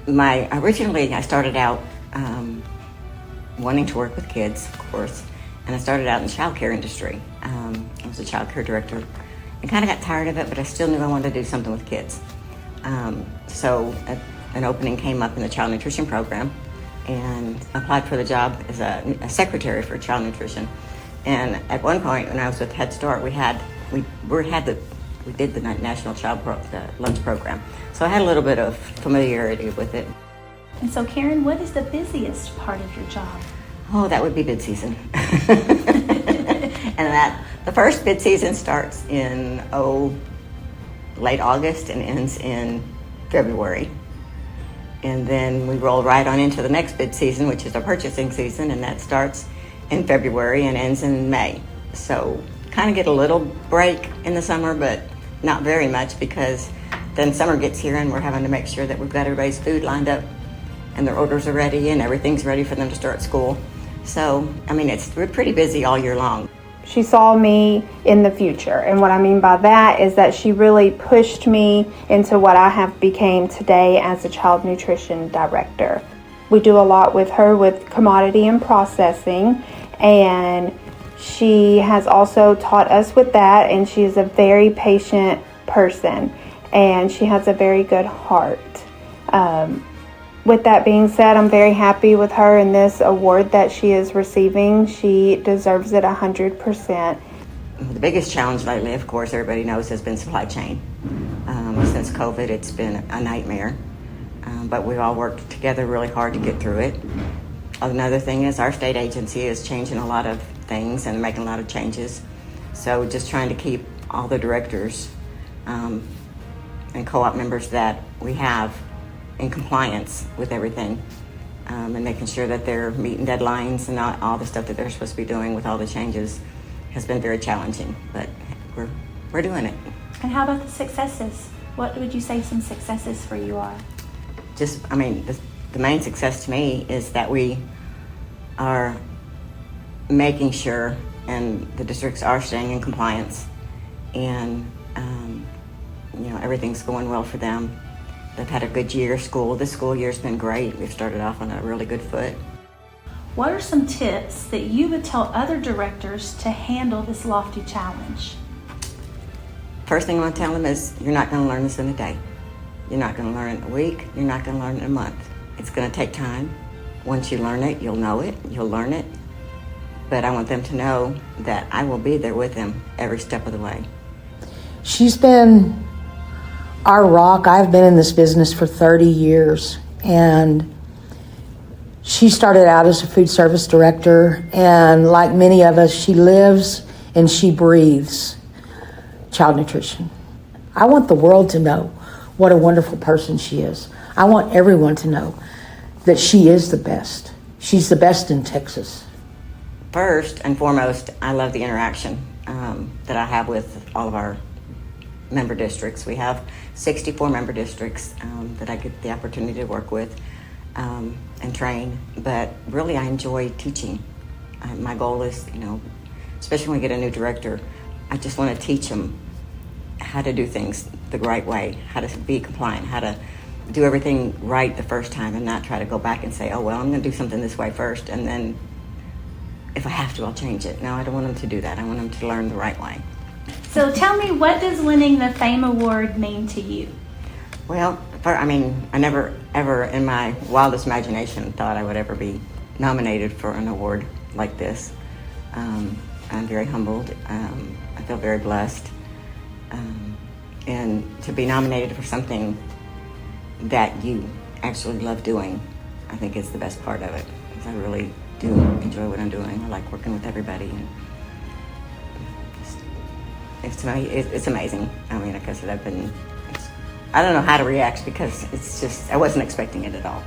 Originally I started out wanting to work with kids, of course, and I started out in the child care industry. I was a child care director and kind of got tired of it, but I still knew I wanted to do something with kids. So an opening came up in the child nutrition program, and applied for the job as a secretary for child nutrition. And at one point, when I was with Head Start, we did the National the Lunch Program, so I had a little bit of familiarity with it. And so, Karyn, what is the busiest part of your job? Oh, that would be bid season. And the first bid season starts in late August and ends in February. And then we roll right on into the next bid season, which is our purchasing season, and that starts in February and ends in May. So kind of get a little break in the summer, but not very much, because then summer gets here and we're having to make sure that we've got everybody's food lined up and their orders are ready and everything's ready for them to start school. So, I mean, we're pretty busy all year long. She saw me in the future, and what I mean by that is that she really pushed me into what I have became today as a child nutrition director. We do a lot with her with commodity and processing, and she has also taught us with that, and she is a very patient person, and she has a very good heart. With that being said, I'm very happy with her in this award that she is receiving. She deserves it 100%. The biggest challenge lately, of course, everybody knows, has been supply chain. Since COVID, it's been a nightmare, but we've all worked together really hard to get through it. Another thing is our state agency is changing a lot of things and making a lot of changes. So just trying to keep all the directors and co-op members that we have in compliance with everything, and making sure that they're meeting deadlines and all the stuff that they're supposed to be doing with all the changes has been very challenging, but we're doing it. And how about the successes? What would you say some successes for you are? The main success to me is that we are making sure, and the districts are staying in compliance, and everything's going well for them. They've had a good year of school. This school year's been great. We've started off on a really good foot. What are some tips that you would tell other directors to handle this lofty challenge? First thing I want to tell them is you're not going to learn this in a day. You're not going to learn it in a week. You're not going to learn it in a month. It's going to take time. Once you learn it, you'll know it. You'll learn it. But I want them to know that I will be there with them every step of the way. She's been our rock. I've been in this business for 30 years, and she started out as a food service director, and like many of us, she lives and she breathes child nutrition. I want the world to know what a wonderful person she is. I want everyone to know that she is the best. She's the best in Texas. First and foremost, I love the interaction that I have with all of our member districts. We have 64 member districts that I get the opportunity to work with and train, but really I enjoy teaching. My goal is, especially when we get a new director, I just want to teach them how to do things the right way, how to be compliant, how to do everything right the first time, and not try to go back and say, oh, well, I'm going to do something this way first, and then if I have to, I'll change it. No, I don't want them to do that. I want them to learn the right way. So tell me, what does winning the FAME Award mean to you? Well, I never ever in my wildest imagination thought I would ever be nominated for an award like this. I'm very humbled. I feel very blessed. And to be nominated for something that you actually love doing, I think is the best part of it. Because I really do enjoy what I'm doing. I like working with everybody. And it's amazing. Like I said, I don't know how to react, because I wasn't expecting it at all.